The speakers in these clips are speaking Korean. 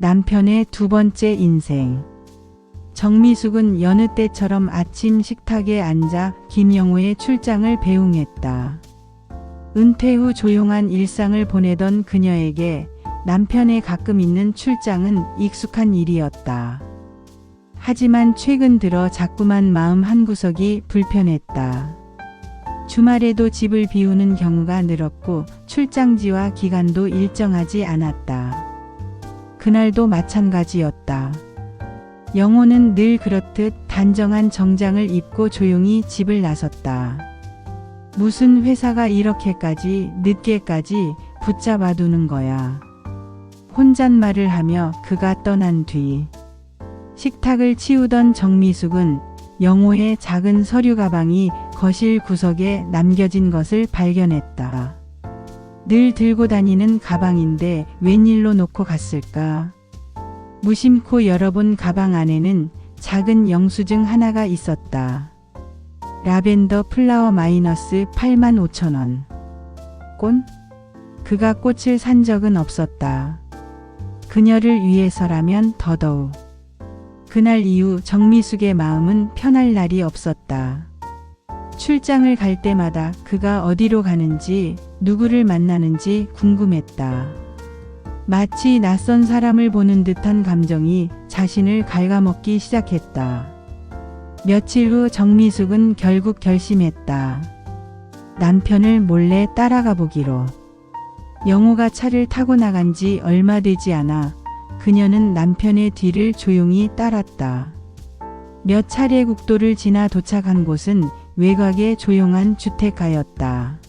남편의 두 번째 인생. 정미숙은 여느 때처럼 아침 식탁에 앉아 김영호의 출장을 배웅했다. 은퇴 후 조용한 일상을 보내던 그녀에게 남편의 가끔 있는 출장은 익숙한 일이었다. 하지만 최근 들어 자꾸만 마음 한구석이 불편했다. 주말에도 집을 비우는 경우가 늘었고 출장지와 기간도 일정하지 않았다. 그날도 마찬가지였다. 영호는 늘 그렇듯 단정한 정장을 입고 조용히 집을 나섰다. 무슨 회사가 이렇게까지 늦게까지 붙잡아두는 거야. 혼잣말을 하며 그가 떠난 뒤 식탁을 치우던 정미숙은 영호의 작은 서류 가방이 거실 구석에 남겨진 것을 발견했다. 늘 들고 다니는 가방인데 웬일로 놓고 갔을까? 무심코 열어본 가방 안에는 작은 영수증 하나가 있었다. 라벤더 플라워 마이너스 85,000원. 꽃? 그가 꽃을 산 적은 없었다. 그녀를 위해서라면 더더욱. 그날 이후 정미숙의 마음은 편할 날이 없었다. 출장을 갈 때마다 그가 어디로 가는지 누구를 만나는지 궁금했다. 마치 낯선 사람을 보는 듯한 감정이 자신을 갉아먹기 시작했다. 며칠 후 정미숙은 결국 결심했다. 남편을 몰래 따라가 보기로. 영호가 차를 타고 나간 지 얼마 되지 않아 그녀는 남편의 뒤를 조용히 따랐다. 몇 차례 국도를 지나 도착한 곳은 외곽의 조용한 주택가였다.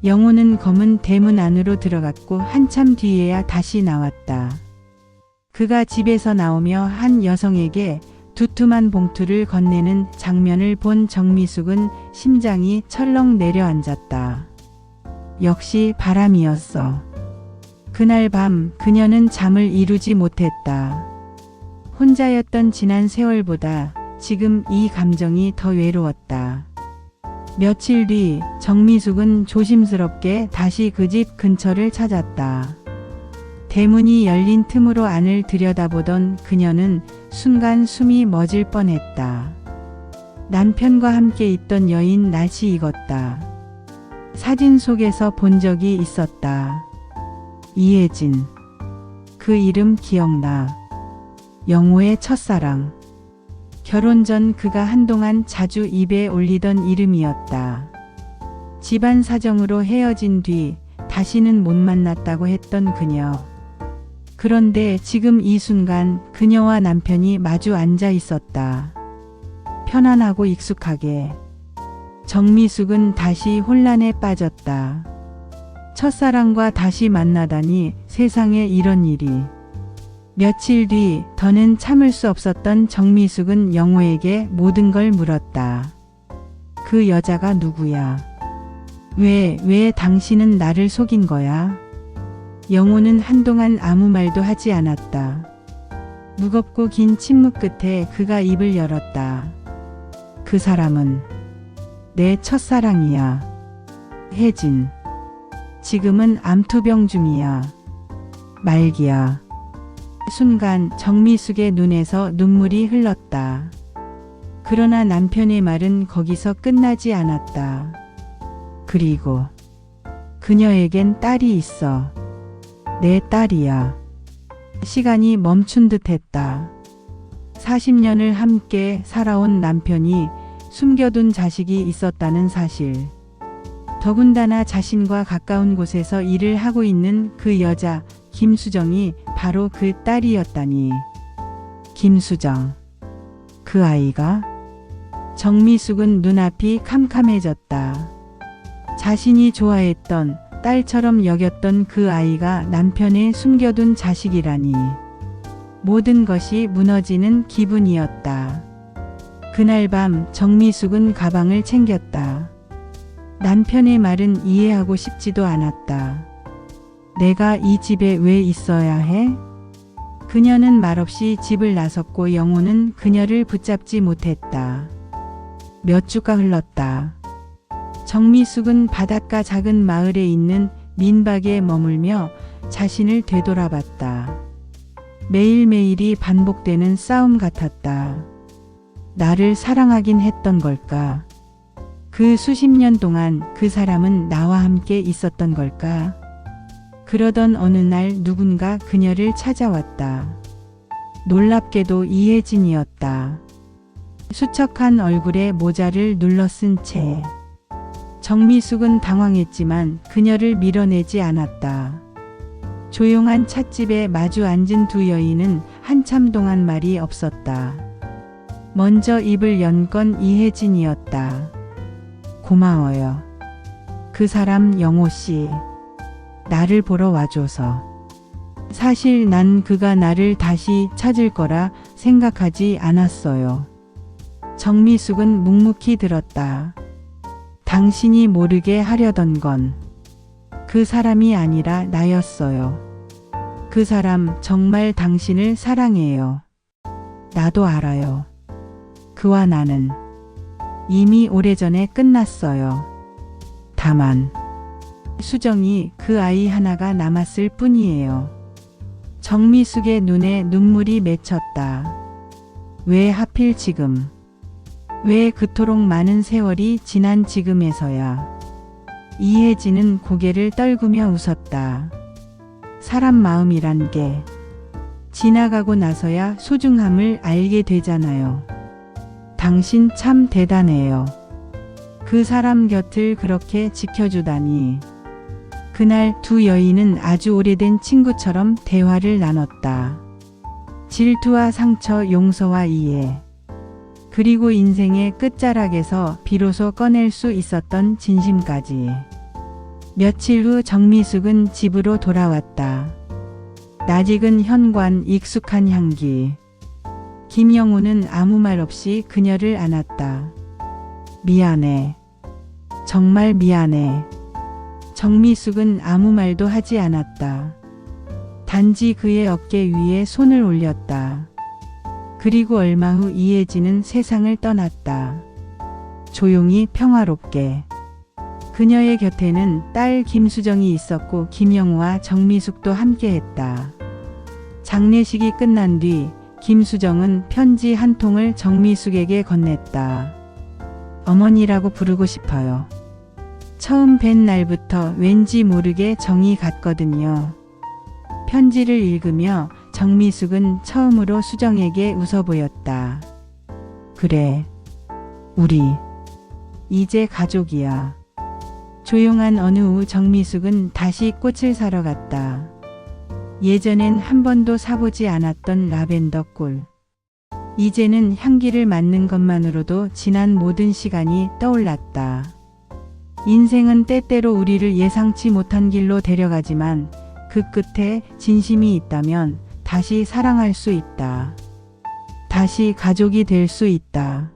영호는 검은 대문 안으로 들어갔고 한참 뒤에야 다시 나왔다. 그가 집에서 나오며 한 여성에게 두툼한 봉투를 건네는 장면을 본 정미숙은 심장이 철렁 내려앉았다. 역시 바람이었어. 그날 밤 그녀는 잠을 이루지 못했다. 혼자였던 지난 세월보다 지금 이 감정이 더 외로웠다. 며칠 뒤 정미숙은 조심스럽게 다시 그 집 근처를 찾았다. 대문이 열린 틈으로 안을 들여다보던 그녀는 순간 숨이 멎을 뻔했다. 남편과 함께 있던 여인 낯이 익었다. 사진 속에서 본 적이 있었다. 이혜진. 그 이름 기억나. 영호의 첫사랑. 결혼 전 그가 한동안 자주 입에 올리던 이름이었다. 집안 사정으로 헤어진 뒤 다시는 못 만났다고 했던 그녀. 그런데 지금 이 순간 그녀와 남편이 마주 앉아 있었다. 편안하고 익숙하게. 정미숙은 다시 혼란에 빠졌다. 첫사랑과 다시 만나다니 세상에 이런 일이. 며칠 뒤 더는 참을 수 없었던 정미숙은 영호에게 모든 걸 물었다. 그 여자가 누구야? 왜 당신은 나를 속인 거야? 영호는 한동안 아무 말도 하지 않았다. 무겁고 긴 침묵 끝에 그가 입을 열었다. 그 사람은 내 첫사랑이야. 혜진. 지금은 암투병 중이야. 말기야. 순간 정미숙의 눈에서 눈물이 흘렀다. 그러나 남편의 말은 거기서 끝나지 않았다. 그리고 그녀에겐 딸이 있어. 내 딸이야. 시간이 멈춘 듯 했다. 40년을 함께 살아온 남편이 숨겨둔 자식이 있었다는 사실. 더군다나 자신과 가까운 곳에서 일을 하고 있는 그 여자 김수정이 바로 그 딸이었다니. 김수정. 그 아이가? 정미숙은 눈앞이 캄캄해졌다. 자신이 좋아했던 딸처럼 여겼던 그 아이가 남편의 숨겨둔 자식이라니. 모든 것이 무너지는 기분이었다. 그날 밤 정미숙은 가방을 챙겼다. 남편의 말은 이해하고 싶지도 않았다. 내가 이 집에 왜 있어야 해? 그녀는 말없이 집을 나섰고 영호는 그녀를 붙잡지 못했다. 몇 주가 흘렀다. 정미숙은 바닷가 작은 마을에 있는 민박에 머물며 자신을 되돌아봤다. 매일매일이 반복되는 싸움 같았다. 나를 사랑하긴 했던 걸까? 그 수십 년 동안 그 사람은 나와 함께 있었던 걸까? 그러던 어느 날 누군가 그녀를 찾아왔다. 놀랍게도 이혜진이었다. 수척한 얼굴에 모자를 눌러쓴 채. 정미숙은 당황했지만 그녀를 밀어내지 않았다. 조용한 찻집에 마주 앉은 두 여인은 한참 동안 말이 없었다. 먼저 입을 연 건 이혜진이었다. 고마워요. 그 사람 영호 씨. 나를 보러 와줘서. 사실 난 그가 나를 다시 찾을 거라 생각하지 않았어요. 정미숙은 묵묵히 들었다. 당신이 모르게 하려던 건 그 사람이 아니라 나였어요. 그 사람 정말 당신을 사랑해요. 나도 알아요. 그와 나는 이미 오래전에 끝났어요. 다만 수정이 그 아이 하나가 남았을 뿐이에요. 정미숙의 눈에 눈물이 맺혔다. 왜 하필 지금? 왜 그토록 많은 세월이 지난 지금에서야? 이혜진은 고개를 떨구며 웃었다. 사람 마음이란 게 지나가고 나서야 소중함을 알게 되잖아요. 당신 참 대단해요. 그 사람 곁을 그렇게 지켜주다니. 그날 두 여인은 아주 오래된 친구처럼 대화를 나눴다. 질투와 상처, 용서와 이해. 그리고 인생의 끝자락에서 비로소 꺼낼 수 있었던 진심까지. 며칠 후 정미숙은 집으로 돌아왔다. 낯익은 현관, 익숙한 향기. 김영우는 아무 말 없이 그녀를 안았다. 미안해. 정말 미안해. 정미숙은 아무 말도 하지 않았다. 단지 그의 어깨 위에 손을 올렸다. 그리고 얼마 후 이혜진은 세상을 떠났다. 조용히 평화롭게. 그녀의 곁에는 딸 김수정이 있었고 김영우와 정미숙도 함께했다. 장례식이 끝난 뒤 김수정은 편지 한 통을 정미숙에게 건넸다. 어머니라고 부르고 싶어요. 처음 뵌 날부터 왠지 모르게 정이 갔거든요. 편지를 읽으며 정미숙은 처음으로 수정에게 웃어 보였다. 그래, 우리 이제 가족이야. 조용한 어느 오후 정미숙은 다시 꽃을 사러 갔다. 예전엔 한 번도 사보지 않았던 라벤더 꿀. 이제는 향기를 맡는 것만으로도 지난 모든 시간이 떠올랐다. 인생은 때때로 우리를 예상치 못한 길로 데려가지만 그 끝에 진심이 있다면 다시 사랑할 수 있다. 다시 가족이 될 수 있다.